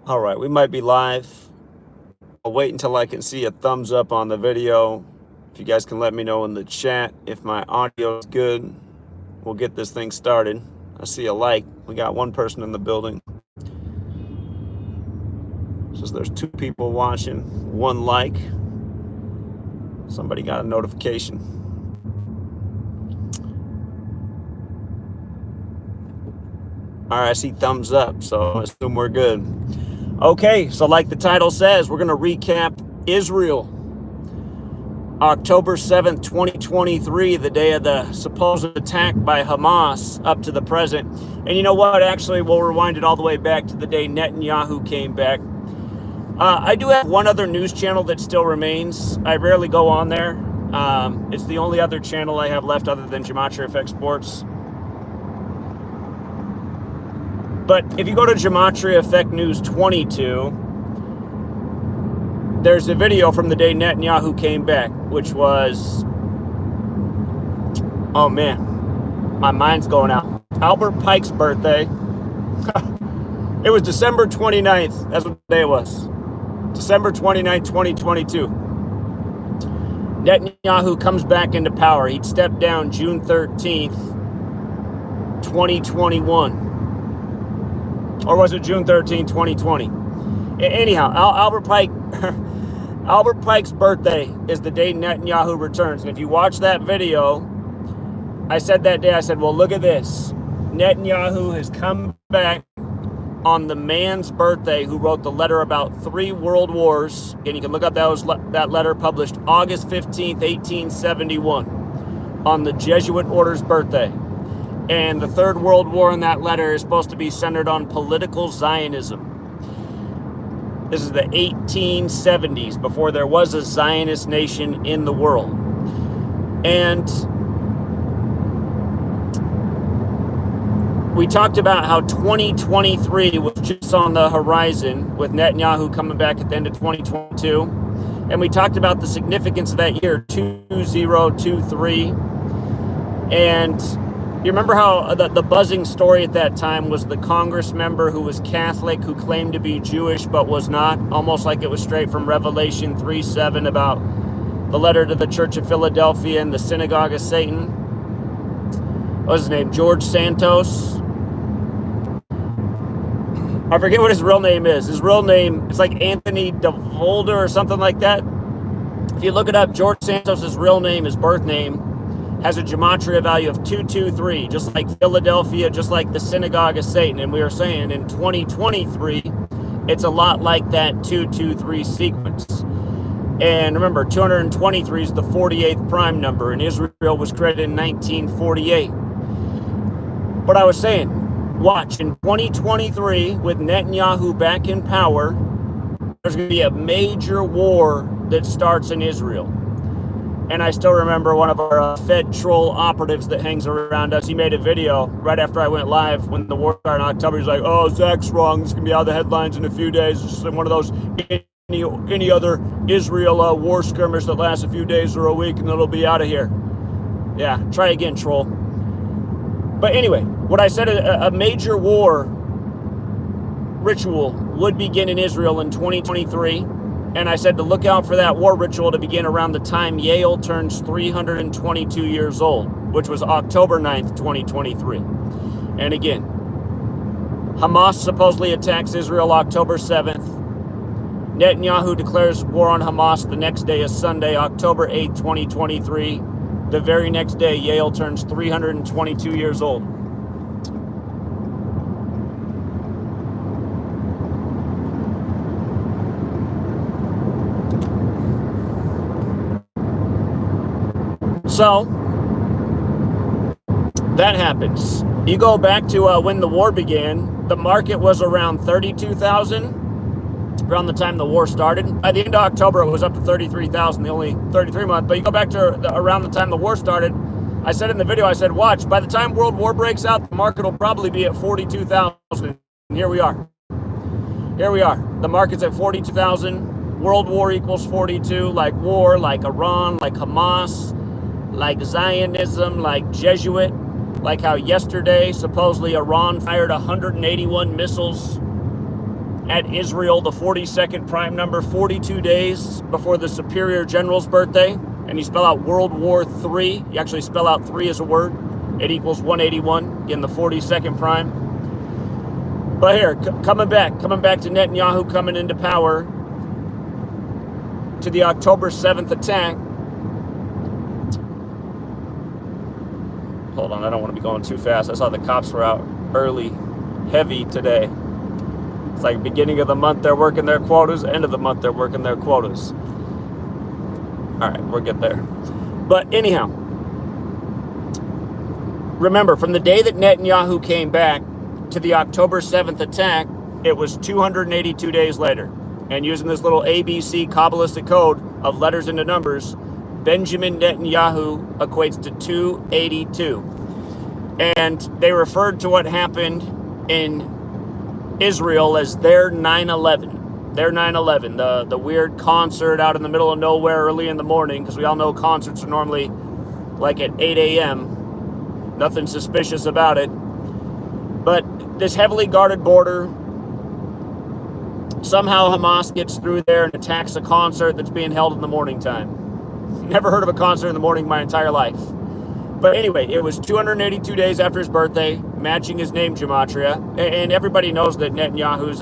All right, we might be live. I'll wait until I can see a thumbs up on the video. If you guys can let me know in the chat if my audio is good, we'll get this thing started. I see a like. We got one person in the building. Says there's 2 people watching, 1 like. Somebody got a notification. All right, I see thumbs up, so I assume we're good. Okay, so like the title says, we're going to recap Israel. October 7th, 2023, the day of the supposed attack by Hamas up to the present. And you know what? Actually, we'll rewind it all the way back to the day Netanyahu came back. I do have one other news channel that still remains. I rarely go on there. It's the only other channel I have left other than Gematria Effect Sports. But if you go to GematriaEffectNews 22, there's a video from the day Netanyahu came back, which was, oh man, my mind's going out. Albert Pike's birthday. It was December 29th. That's what the day it was. December 29th, 2022. Netanyahu comes back into power. He'd stepped down June 13th, 2021. Or was it June 13, 2020? Anyhow, Albert Pike's birthday is the day Netanyahu returns. And if you watch that video, I said that day, I said, well, look at this. Netanyahu has come back on the man's birthday who wrote the letter about 3 world wars. And you can look up that letter published August 15th, 1871 on the Jesuit order's birthday. And the 3rd World War in that letter is supposed to be centered on political Zionism. This is the 1870s, before there was a Zionist nation in the world. And we talked about how 2023 was just on the horizon with Netanyahu coming back at the end of 2022. And we talked about the significance of that year, 2023. And you remember how the buzzing story at that time was the Congress member who was Catholic, who claimed to be Jewish but was not, almost like it was straight from Revelation 3:7 about the letter to the Church of Philadelphia and the Synagogue of Satan. What was his name? George Santos. I forget what his real name is. His real name, it's like Anthony DeVolder or something like that. If you look it up, George Santos' real name, his birth name, has a gematria value of 223, just like Philadelphia, just like the Synagogue of Satan. And we were saying in 2023, it's a lot like that 223 sequence. And remember, 223 is the 48th prime number, and Israel was created in 1948. But I was saying, watch, in 2023, with Netanyahu back in power, there's going to be a major war that starts in Israel. And I still remember one of our Fed troll operatives that hangs around us. He made a video right after I went live when the war started in October. He's like, oh, Zach's wrong. This is going to be out of the headlines in a few days. It's just one of those any other Israel war skirmish that lasts a few days or a week, and it'll be out of here. Yeah, try again, troll. But anyway, what I said, a major war ritual would begin in Israel in 2023. And I said to look out for that war ritual to begin around the time Yale turns 322 years old, which was October 9th, 2023. And again, Hamas supposedly attacks Israel October 7th. Netanyahu declares war on Hamas the next day is Sunday, October 8th, 2023. The very next day, Yale turns 322 years old. So that happens. You go back to when the war began, the market was around 32,000 around the time the war started. By the end of October, it was up to 33,000, the only 33 month. But you go back to around the time the war started, I said in the video, I said, watch, by the time World War breaks out, the market will probably be at 42,000. And here we are. Here we are. The market's at 42,000. World War equals 42, like war, like Iran, like Hamas, like Zionism, like Jesuit, like how yesterday, supposedly Iran fired 181 missiles at Israel, the 42nd prime number, 42 days before the Superior General's birthday, and you spell out World War III, you actually spell out 3 as a word, it equals 181, again, the 42nd prime. But here, coming back to Netanyahu coming into power, to the October 7th attack. Hold on, I don't want to be going too fast. I saw the cops were out early, heavy today. It's like beginning of the month they're working their quotas, end of the month they're working their quotas. All right, we'll get there. But anyhow, remember, from the day that Netanyahu came back to the October 7th attack, it was 282 days later. And using this little ABC Kabbalistic code of letters into numbers, Benjamin Netanyahu equates to 282. And they referred to what happened in Israel as their 9/11. Their 9/11, the weird concert out in the middle of nowhere early in the morning, because we all know concerts are normally like at 8 a.m. Nothing suspicious about it. But this heavily guarded border, somehow Hamas gets through there and attacks a concert that's being held in the morning time. Never heard of a concert in the morning my entire life. But anyway, it was 282 days after his birthday, matching his name gematria. And everybody knows that Netanyahu's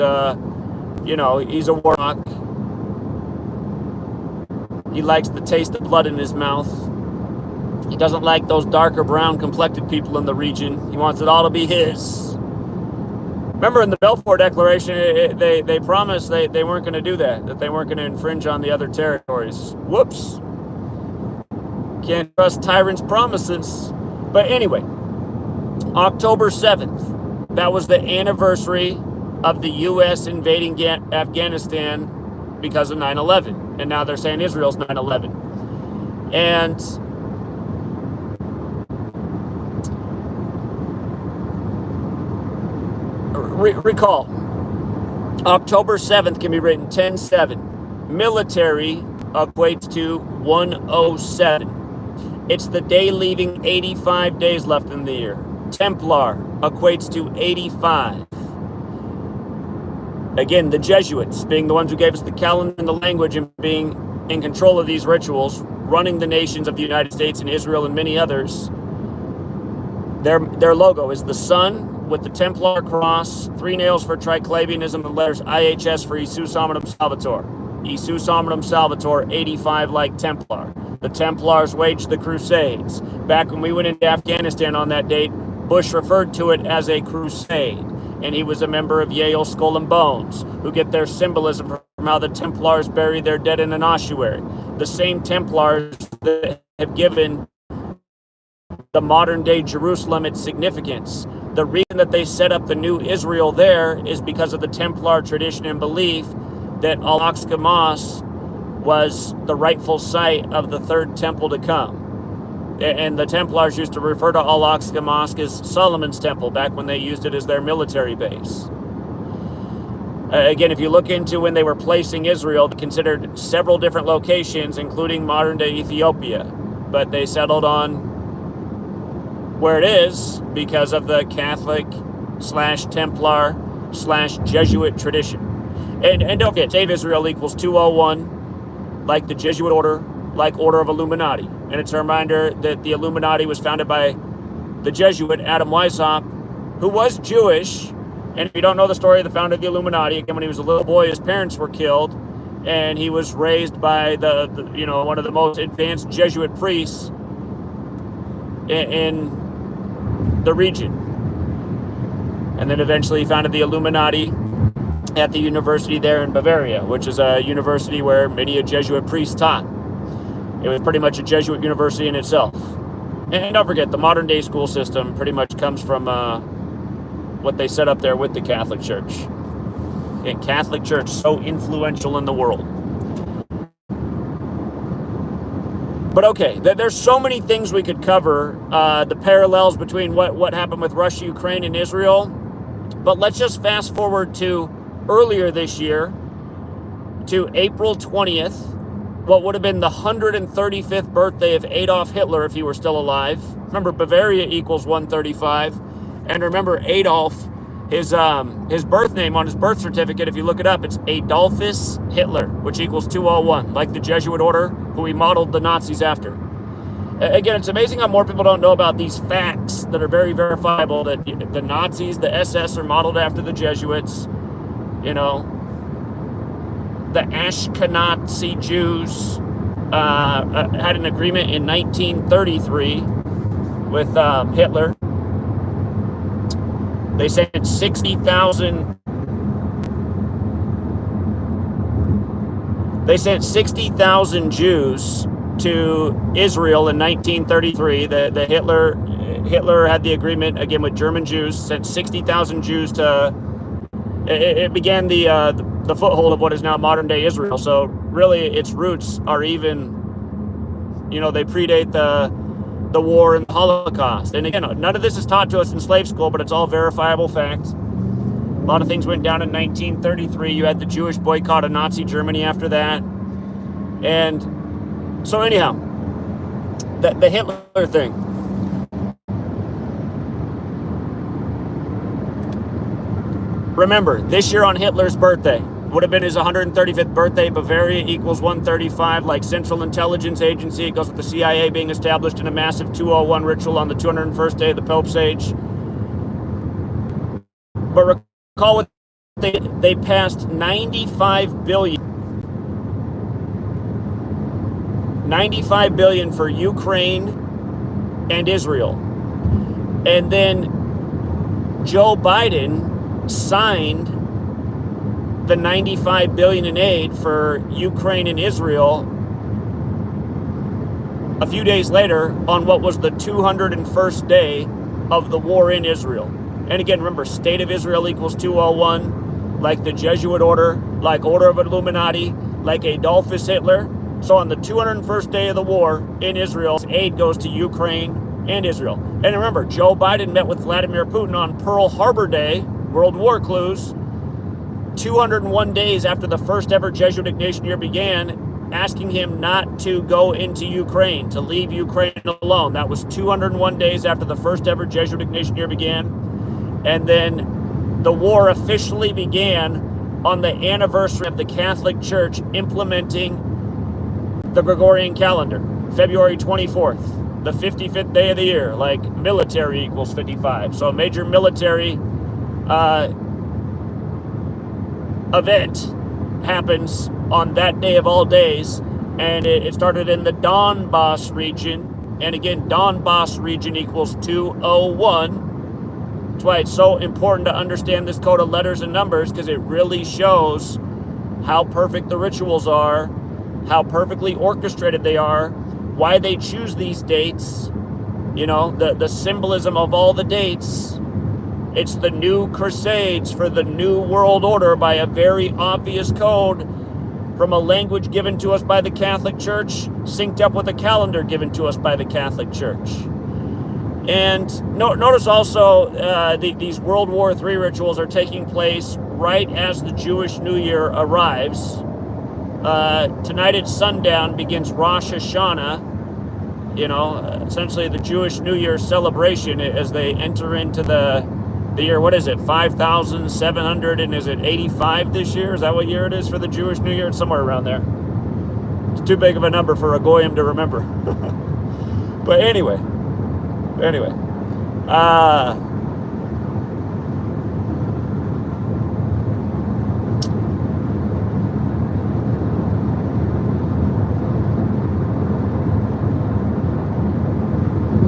he's a warlock. He likes the taste of blood in his mouth. He doesn't like those darker brown complected people in the region. He wants it all to be his. Remember in the Balfour Declaration, they promised they weren't going to do that they weren't going to infringe on the other territories. Whoops. Can't trust tyrants' promises. But anyway, October 7th, that was the anniversary of the U.S. invading Afghanistan because of 9/11. And now they're saying Israel's 9/11. And recall, October 7th can be written 10-7. Military equates to 107. It's the day leaving 85 days left in the year. Templar equates to 85. Again, the Jesuits, being the ones who gave us the calendar and the language and being in control of these rituals, running the nations of the United States and Israel and many others, their logo is the sun with the Templar cross, 3 nails for triclavianism, and the letters IHS for Isus Hominum Salvator. Isus Hominum Salvator, 85 like Templar. The Templars waged the Crusades. Back when we went into Afghanistan on that date, Bush referred to it as a crusade. And he was a member of Yale Skull and Bones, who get their symbolism from how the Templars bury their dead in an ossuary. The same Templars that have given the modern-day Jerusalem its significance. The reason that they set up the new Israel there is because of the Templar tradition and belief that Al-Aqsa Mosque was the rightful site of the third temple to come. And the Templars used to refer to Al-Aqsa Mosque as Solomon's Temple back when they used it as their military base. Again, if you look into when they were placing Israel, they considered several different locations, including modern-day Ethiopia. But they settled on where it is because of the Catholic/Templar/Jesuit tradition. And don't forget, Save Israel equals 201, like the Jesuit order, like Order of Illuminati. And it's a reminder that the Illuminati was founded by the Jesuit Adam Weishaupt, who was Jewish. And if you don't know the story of the founder of the Illuminati, again, when he was a little boy, his parents were killed, and he was raised by the one of the most advanced Jesuit priests in the region. And then eventually he founded the Illuminati at the university there in Bavaria, which is a university where many a Jesuit priest taught. It was pretty much a Jesuit university in itself. And don't forget, the modern day school system pretty much comes from what they set up there with the Catholic Church. And Catholic Church, so influential in the world. But okay, there's so many things we could cover, the parallels between what happened with Russia, Ukraine, and Israel. But let's just fast forward to earlier this year, to April 20th, what would have been the 135th birthday of Adolf Hitler if he were still alive. Remember, Bavaria equals 135. And remember, Adolf, his birth name on his birth certificate, if you look it up, it's Adolphus Hitler, which equals 201, like the Jesuit order, who he modeled the Nazis after. Again, it's amazing how more people don't know about these facts that are very verifiable, that the Nazis, the SS, are modeled after the Jesuits. You know, the Ashkenazi Jews had an agreement in 1933 with Hitler. They sent 60,000. They sent 60,000 Jews to Israel in 1933. The Hitler had the agreement again with German Jews. Sent 60,000 Jews to. It began the foothold of what is now modern day Israel. So really, its roots are even. You know, they predate the war and the Holocaust. And again, none of this is taught to us in slave school, but it's all verifiable facts. A lot of things went down in 1933. You had the Jewish boycott of Nazi Germany after that. And so anyhow, the Hitler thing. Remember, this year on Hitler's birthday, would have been his 135th birthday. Bavaria equals 135, like Central Intelligence Agency. It goes with the CIA being established in a massive 201 ritual on the 201st day of the Pope's age. But recall what they passed 95 billion for Ukraine and Israel. And then Joe Biden signed the 95 billion in aid for Ukraine and Israel a few days later on what was the 201st day of the war in Israel. And again, remember, State of Israel equals 201, like the Jesuit order, like Order of Illuminati, like Adolphus Hitler. So on the 201st day of the war in Israel, aid goes to Ukraine and Israel. And remember, Joe Biden met with Vladimir Putin on Pearl Harbor Day, World War clues, 201 days after the first ever Jesuit Ignatian year began, asking him not to go into Ukraine, to leave Ukraine alone. That was 201 days after the first ever Jesuit Ignatian year began. And then the war officially began on the anniversary of the Catholic Church implementing the Gregorian calendar, February 24th, the 55th day of the year, like military equals 55. So a major military event happens on that day of all days, and it started in the Donbass region. And again, Donbass region equals 201. That's why it's so important to understand this code of letters and numbers, because it really shows how perfect the rituals are, how perfectly orchestrated they are, why they choose these dates, you know, the symbolism of all the dates. It's the new crusades for the new world order by a very obvious code from a language given to us by the Catholic Church, synced up with a calendar given to us by the Catholic Church. And notice also these World War III rituals are taking place right as the Jewish New Year arrives. Tonight at sundown begins Rosh Hashanah, you know, essentially the Jewish New Year celebration as they enter into the year, what is it, 5,700, and is it 85 this year? Is that what year it is for the Jewish New Year? It's somewhere around there. It's too big of a number for a goyim to remember. But anyway.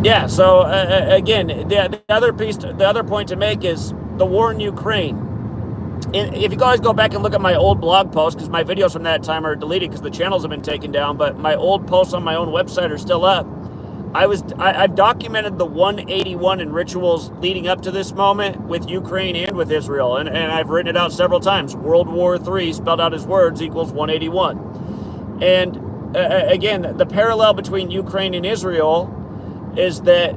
Yeah, so again, the other point to make is the war in Ukraine. If you guys go back and look at my old blog posts, because my videos from that time are deleted because the channels have been taken down, but my old posts on my own website are still up. I've documented the 181 in rituals leading up to this moment with Ukraine and with Israel, and I've written it out several times. World War III spelled out as words equals 181. And again, the parallel between Ukraine and Israel is that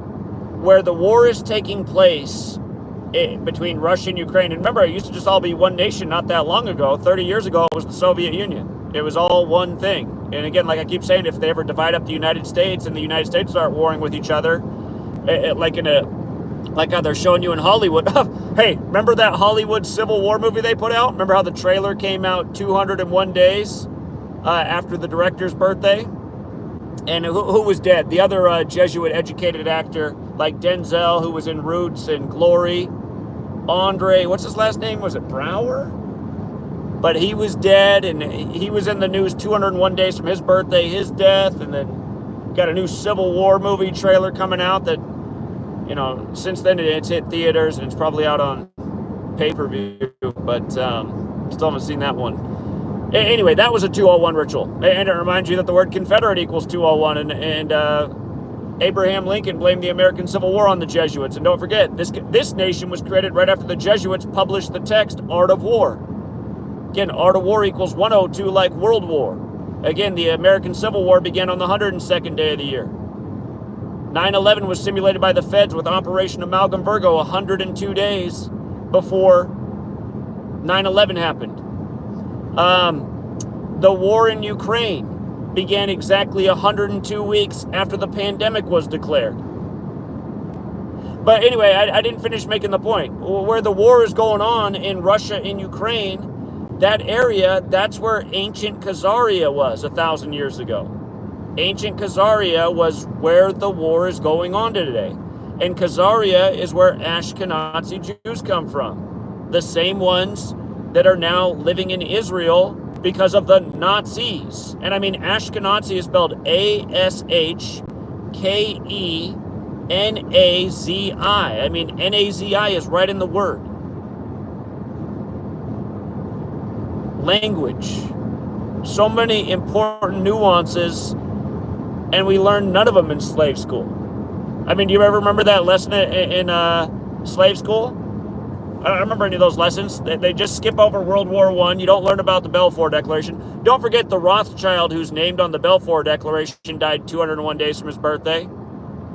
where the war is taking place between Russia and Ukraine, and remember, it used to just all be one nation not that long ago. 30 years ago, it was the Soviet Union. It was all one thing. And again, like I keep saying, if they ever divide up the United States and the United States start warring with each other, like in a Like how they're showing you in Hollywood. Hey, remember that Hollywood Civil War movie they put out? Remember how the trailer came out 201 days after the director's birthday? And who was dead? The other Jesuit educated actor, like Denzel, who was in Roots and Glory. Andre, what's his last name? Was it Brower? But he was dead, and he was in the news 201 days from his birthday, his death, and then got a new Civil War movie trailer coming out that, you know, since then it's hit theaters and it's probably out on pay-per-view, but still haven't seen that one. Anyway, that was a 201 ritual. And it reminds you that the word Confederate equals 201, and Abraham Lincoln blamed the American Civil War on the Jesuits. And don't forget, this nation was created right after the Jesuits published the text, Art of War. Again, Art of War equals 102, like World War. Again, the American Civil War began on the 102nd day of the year. 9/11 was simulated by the feds with Operation Amalgam Virgo 102 days before 9/11 happened. The war in Ukraine began exactly 102 weeks after the pandemic was declared. But anyway, I didn't finish making the point. Where the war is going on in Russia and Ukraine, that area, that's where ancient Khazaria was 1,000 years ago. Ancient Khazaria was where the war is going on today. And Khazaria is where Ashkenazi Jews come from. The same ones that are now living in Israel because of the Nazis. And I mean, Ashkenazi is spelled A-S-H-K-E-N-A-Z-I. I mean, N-A-Z-I is right in the word. Language. So many important nuances, and we learned none of them in slave school. I mean, do you ever remember that lesson in slave school? I don't remember any of those lessons. They just skip over World War I. You don't learn about the Balfour Declaration. Don't forget the Rothschild who's named on the Balfour Declaration died 201 days from his birthday.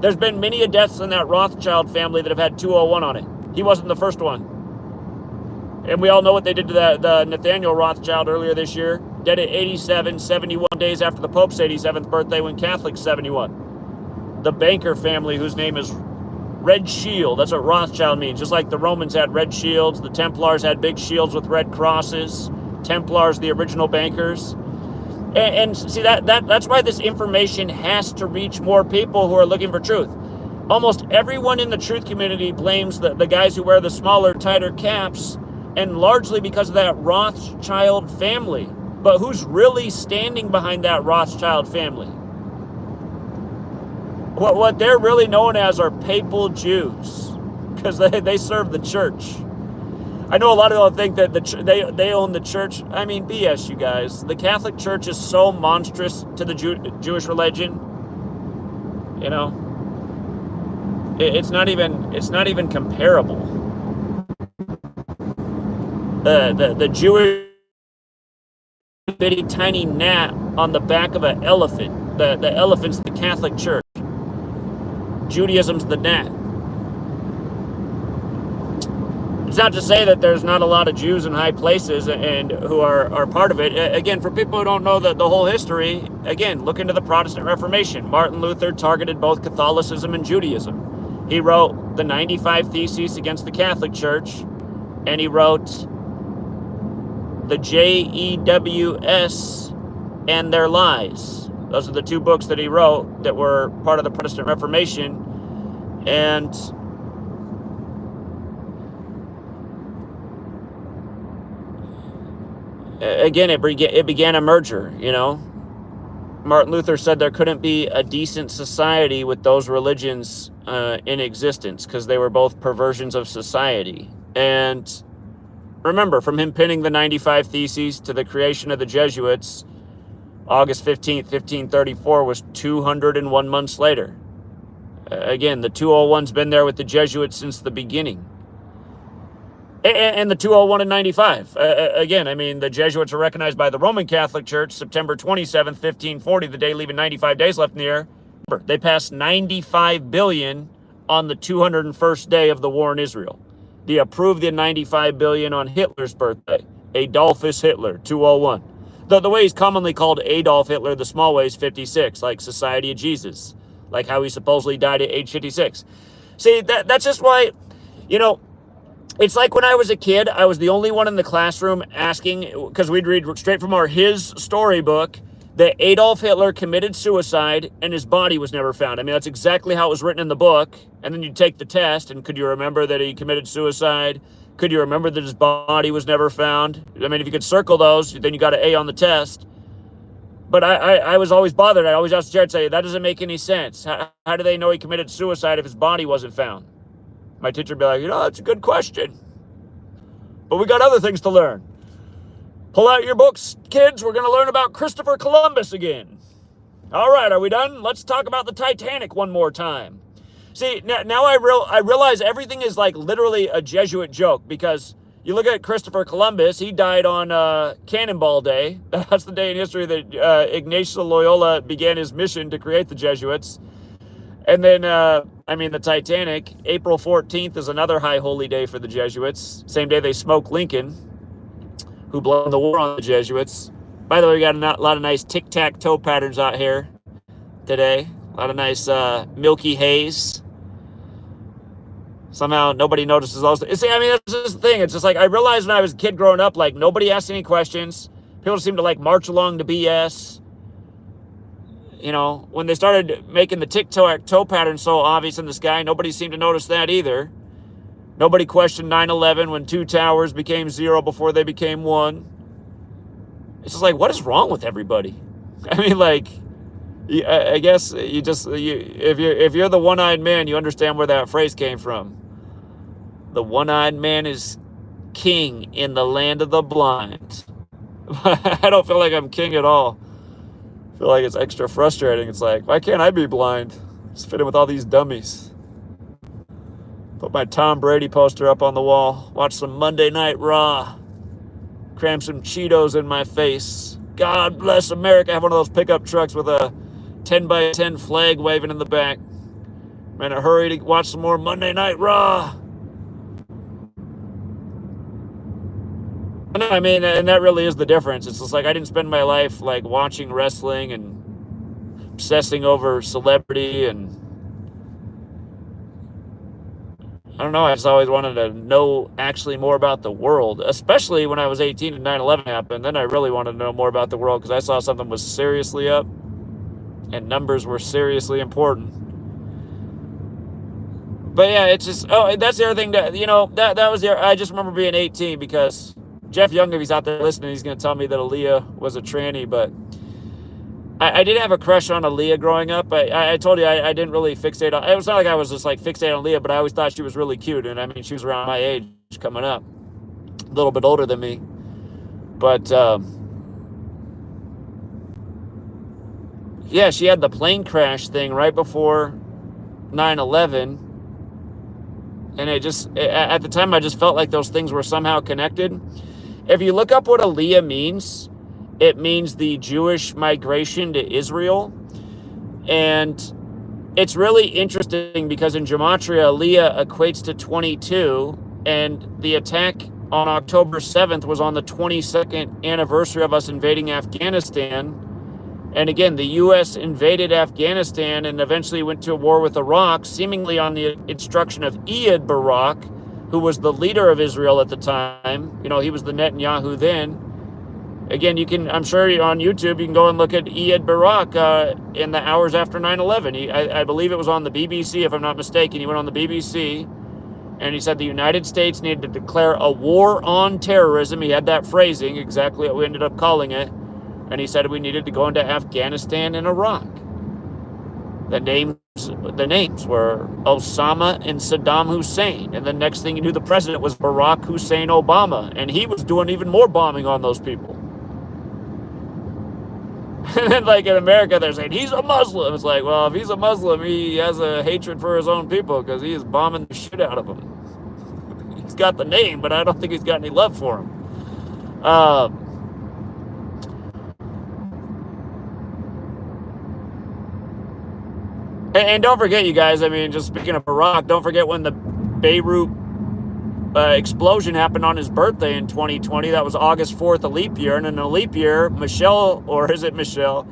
There's been many deaths in that Rothschild family that have had 201 on it. He wasn't the first one. And we all know what they did to the Nathaniel Rothschild earlier this year. Dead at 87, 71 days after the Pope's 87th birthday when Catholics 71. The banker family whose name is Red Shield. That's what Rothschild means. Just like the Romans had red shields, the Templars had big shields with red crosses. Templars, the original bankers. And see, that's why this information has to reach more people who are looking for truth. Almost everyone in the truth community blames the guys who wear the smaller, tighter caps, and largely because of that Rothschild family. But who's really standing behind that Rothschild family? What they're really known as are papal Jews, because they serve the church. I know a lot of people think that they own the church. I mean, BS, you guys. The Catholic Church is so monstrous to the Jewish religion. You know, it's not even comparable. The Jewish bitty tiny gnat on the back of an elephant. The elephant's the Catholic Church. Judaism's the gnat. It's not to say that there's not a lot of Jews in high places and who are part of it. Again, for people who don't know the whole history, again, look into the Protestant Reformation. Martin Luther targeted both Catholicism and Judaism. He wrote the 95 Theses against the Catholic Church, and he wrote the JEWS and Their Lies. Those are the two books that he wrote that were part of the Protestant Reformation. And again, it began a merger, you know. Martin Luther said there couldn't be a decent society with those religions in existence because they were both perversions of society. And remember, from him penning the 95 Theses to the creation of the Jesuits, August 15th, 1534 was 201 months later. Again, the 201's been there with the Jesuits since the beginning. And the 201 and 95. Again, I mean, the Jesuits were recognized by the Roman Catholic Church September 27th, 1540, the day leaving 95 days left in the year. They passed 95 billion on the 201st day of the war in Israel. They approved the 95 billion on Hitler's birthday. Adolphus Hitler, 201. The way he's commonly called Adolf Hitler, the small way is 56, like Society of Jesus, like how he supposedly died at age 56. See, that's just why, you know, it's like when I was a kid, I was the only one in the classroom asking, because we'd read straight from his storybook, that Adolf Hitler committed suicide and his body was never found. I mean, that's exactly how it was written in the book. And then you take the test, and could you remember that he committed suicide? Could you remember that his body was never found? I mean, if you could circle those, then you got an A on the test. But I was always bothered. I always asked Jared, say, that doesn't make any sense. How do they know he committed suicide if his body wasn't found? My teacher would be like, that's a good question. But we got other things to learn. Pull out your books, kids. We're going to learn about Christopher Columbus again. All right, are we done? Let's talk about the Titanic one more time. See, now I realize everything is like literally a Jesuit joke, because you look at Christopher Columbus, he died on Cannonball Day. That's the day in history that Ignatius of Loyola began his mission to create the Jesuits. And then, the Titanic, April 14th is another high holy day for the Jesuits. Same day they smoked Lincoln, who blamed the war on the Jesuits. By the way, we got a lot of nice tic-tac-toe patterns out here today. A lot of nice milky haze. Somehow nobody notices those. See, that's just the thing. It's just like, I realized when I was a kid growing up, like, nobody asked any questions. People seem to like march along to BS. You know, when they started making the tic-tac-toe pattern so obvious in the sky, nobody seemed to notice that either. Nobody questioned 9/11 when 2 towers became 0 before they became 1. It's just like, what is wrong with everybody? I mean, like, I guess if you're the one-eyed man, you understand where that phrase came from. The one-eyed man is king in the land of the blind. I don't feel like I'm king at all. I feel like it's extra frustrating. It's like, why can't I be blind? Just fit in with all these dummies. Put my Tom Brady poster up on the wall. Watch some Monday Night Raw. Cram some Cheetos in my face. God bless America. I have one of those pickup trucks with a 10x10 flag waving in the back. I'm in a hurry to watch some more Monday Night Raw. I mean, and that really is the difference. It's just like, I didn't spend my life like watching wrestling and obsessing over celebrity, and I don't know, I just always wanted to know actually more about the world, especially when I was 18 and 9/11 happened. Then I really wanted to know more about the world, because I saw something was seriously up and numbers were seriously important. But yeah, it's just, that's the other thing that, that was I just remember being 18, because Jeff Young, if he's out there listening, he's going to tell me that Aaliyah was a tranny, but I did have a crush on Aaliyah growing up. I told you I didn't really fixate on, it was not like I was just like fixated on Aaliyah, but I always thought she was really cute. And I mean, she was around my age coming up, a little bit older than me. But yeah, she had the plane crash thing right before 9/11. And at the time, I just felt like those things were somehow connected. If you look up what Aliyah means, it means the Jewish migration to Israel. And it's really interesting because in Gematria, Aliyah equates to 22. And the attack on October 7th was on the 22nd anniversary of us invading Afghanistan. And again, the U.S. invaded Afghanistan and eventually went to war with Iraq, seemingly on the instruction of Ehud Barak, who was the leader of Israel at the time. He was the Netanyahu then. Again, I'm sure on YouTube, you can go and look at Ehud Barak in the hours after 9/11. I believe it was on the BBC, if I'm not mistaken. He went on the BBC and he said the United States needed to declare a war on terrorism. He had that phrasing, exactly what we ended up calling it. And he said we needed to go into Afghanistan and Iraq. The names were Osama and Saddam Hussein. And the next thing you knew, the president was Barack Hussein Obama. And he was doing even more bombing on those people. And then, like, in America, they're saying, he's a Muslim. It's like, well, if he's a Muslim, he has a hatred for his own people because he is bombing the shit out of them. He's got the name, but I don't think he's got any love for him. And don't forget, you guys, I mean, just speaking of Barack, don't forget when the Beirut explosion happened on his birthday in 2020. That was August 4th, a leap year. And in a leap year, Michelle, or is it Michelle?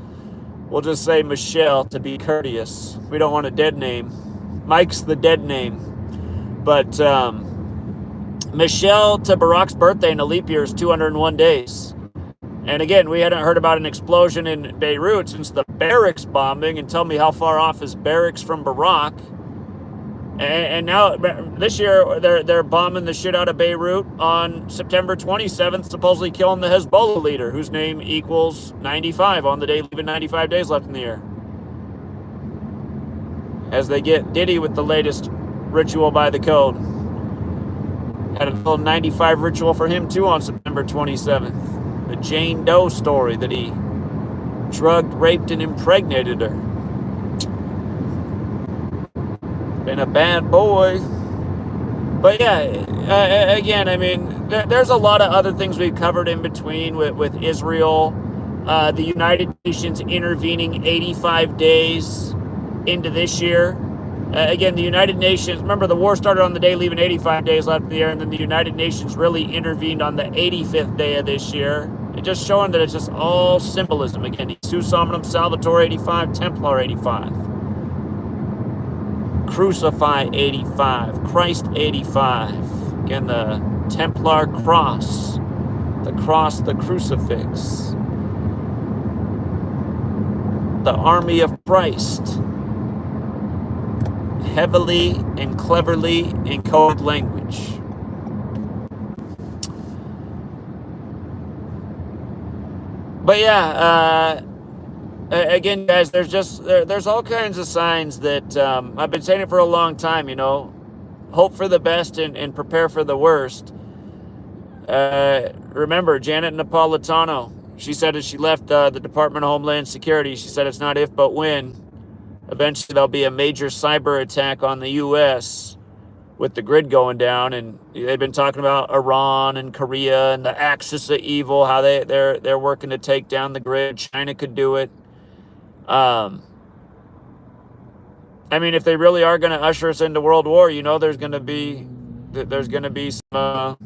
We'll just say Michelle to be courteous. We don't want a dead name. Mike's the dead name. But Michelle to Barack's birthday in a leap year is 201 days. And again, we hadn't heard about an explosion in Beirut since the barracks bombing. And tell me how far off is barracks from Barack? And now this year they're bombing the shit out of Beirut on September 27th, supposedly killing the Hezbollah leader, whose name equals 95 on the day, leaving 95 days left in the year. As they get Diddy with the latest ritual by the code. Had a little 95 ritual for him too on September 27th. The Jane Doe story that he drugged, raped, and impregnated her. Been a bad boy. But yeah, again, I mean, there's a lot of other things we've covered in between with Israel, the United Nations intervening 85 days into this year. Again, the United Nations, remember the war started on the day leaving 85 days left in the year, and then the United Nations really intervened on the 85th day of this year. It just showing that it's just all symbolism. Again, Jesus Hominum Salvator 85, Templar 85. Crucify 85, Christ 85. Again, the Templar cross, the crucifix. The army of Christ. Heavily and cleverly in code language. But yeah, again, guys, there's all kinds of signs that I've been saying it for a long time. You know, hope for the best and prepare for the worst. Remember Janet Napolitano? She said as she left the Department of Homeland Security, she said it's not if but when. Eventually, there'll be a major cyber attack on the U.S. with the grid going down, and they've been talking about Iran and Korea and the axis of evil, how they're working to take down the grid. China could do it. I mean, if they really are going to usher us into World War, you know, there's going to be some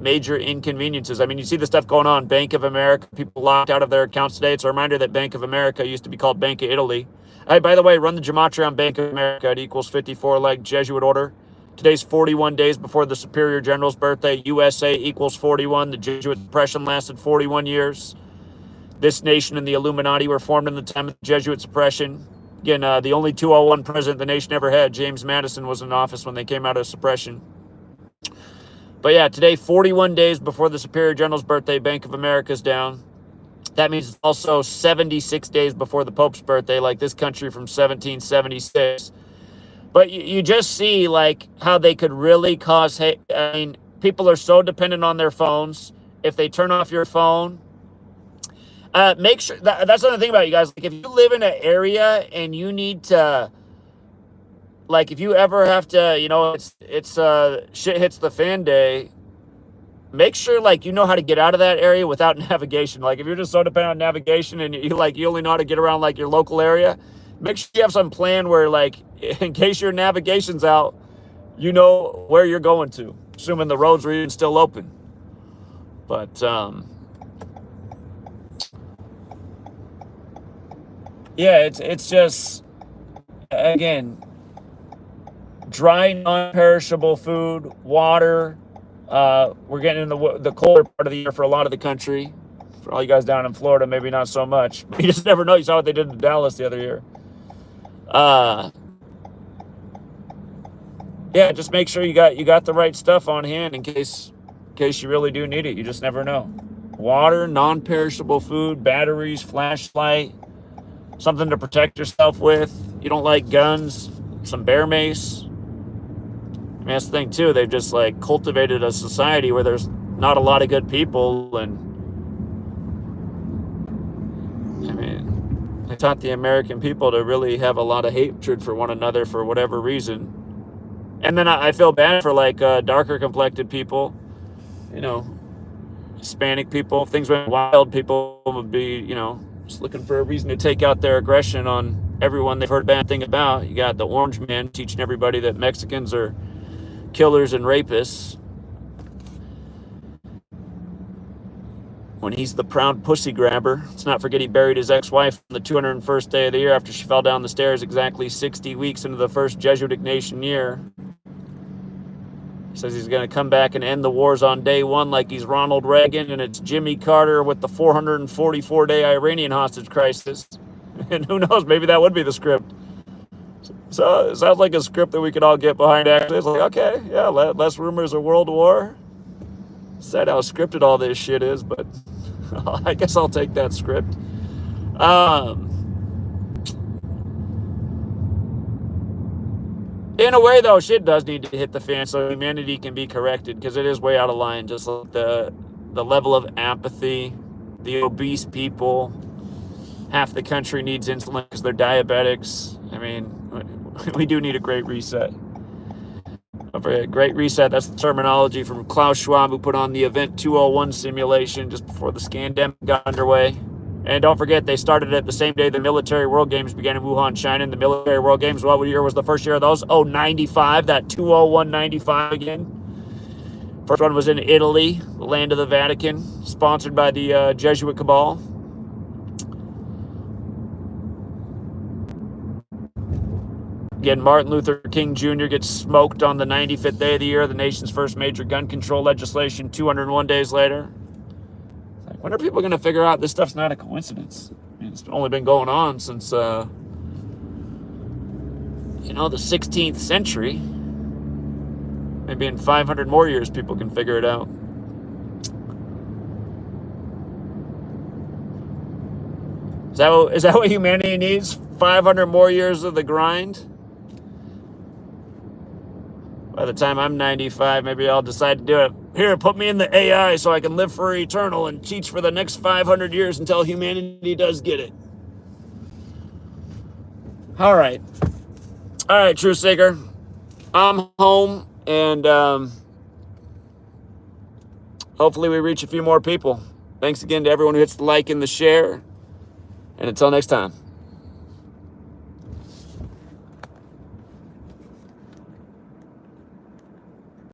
major inconveniences. I mean, you see the stuff going on. Bank of America, people locked out of their accounts today. It's a reminder that Bank of America used to be called Bank of Italy. Hey, by the way, run the gematria on Bank of America. It equals 54 like Jesuit order. Today's 41 days before the Superior General's birthday. USA equals 41. The Jesuit suppression lasted 41 years. This nation and the Illuminati were formed in the time of the Jesuit suppression. Again, the only 201 president the nation ever had, James Madison, was in office when they came out of suppression. But yeah, today, 41 days before the Superior General's birthday, Bank of America's down. That means it's also 76 days before the Pope's birthday, like this country from 1776. But you just see, like, how they could really cause hate. I mean, people are so dependent on their phones. If they turn off your phone, make sure, that's another thing about you guys. Like, if you live in an area and you need to, like, if you ever have to, you know, it's shit hits the fan day, make sure, like, you know how to get out of that area without navigation. Like, if you're just so dependent on navigation and you only know how to get around, like, your local area, make sure you have some plan where, like, in case your navigation's out, you know where you're going to, assuming the roads are even still open. But, yeah, it's just, again, dry, non-perishable food, water. We're getting in the colder part of the year for a lot of the country. For all you guys down in Florida, maybe not so much. But you just never know. You saw what they did in Dallas the other year. Yeah, just make sure you got the right stuff on hand in case you really do need it. You just never know. Water, non-perishable food, batteries, flashlight, something to protect yourself with. You don't like guns, some bear mace. I mean, that's the thing too. They've just, like, cultivated a society where there's not a lot of good people, and I mean, they taught the American people to really have a lot of hatred for one another for whatever reason. And then I feel bad for, like, darker complected people, you know, Hispanic people. If things went wild, people would be, you know, just looking for a reason to take out their aggression on everyone they've heard a bad thing about. You got the orange man teaching everybody that Mexicans are killers and rapists. when he's the proud pussy grabber. Let's not forget he buried his ex-wife on the 201st day of the year after she fell down the stairs exactly 60 weeks into the first Jesuit Ignatian year. He says he's going to come back and end the wars on day one like he's Ronald Reagan, and it's Jimmy Carter with the 444-day Iranian hostage crisis. And who knows, maybe that would be the script. So it sounds like a script that we could all get behind, actually. It's like, okay, yeah, less rumors of world war. Sad how scripted all this shit is, but I guess I'll take that script. In a way, though, shit does need to hit the fan so humanity can be corrected, because it is way out of line. Just like the level of apathy, the obese people, half the country needs insulin because they're diabetics. I mean, we do need a great reset. Great reset, that's the terminology from Klaus Schwab, who put on the Event 201 simulation just before the scandemic got underway. And don't forget, they started it the same day the Military World Games began in Wuhan, China. And the Military World Games, what year was the first year of those? Oh, 95, that 201-95 again. First one was in Italy, the land of the Vatican, sponsored by the Jesuit cabal. Again, Martin Luther King Jr. gets smoked on the 95th day of the year, the nation's first major gun control legislation 201 days later. When are people going to figure out this stuff's not a coincidence? I mean, it's only been going on since, the 16th century. Maybe in 500 more years, people can figure it out. Is that what humanity needs? 500 more years of the grind? By the time I'm 95, maybe I'll decide to do it. Here, put me in the AI so I can live for eternal and teach for the next 500 years until humanity does get it. All right, Truth Seeker. I'm home, and hopefully we reach a few more people. Thanks again to everyone who hits the like and the share. And until next time.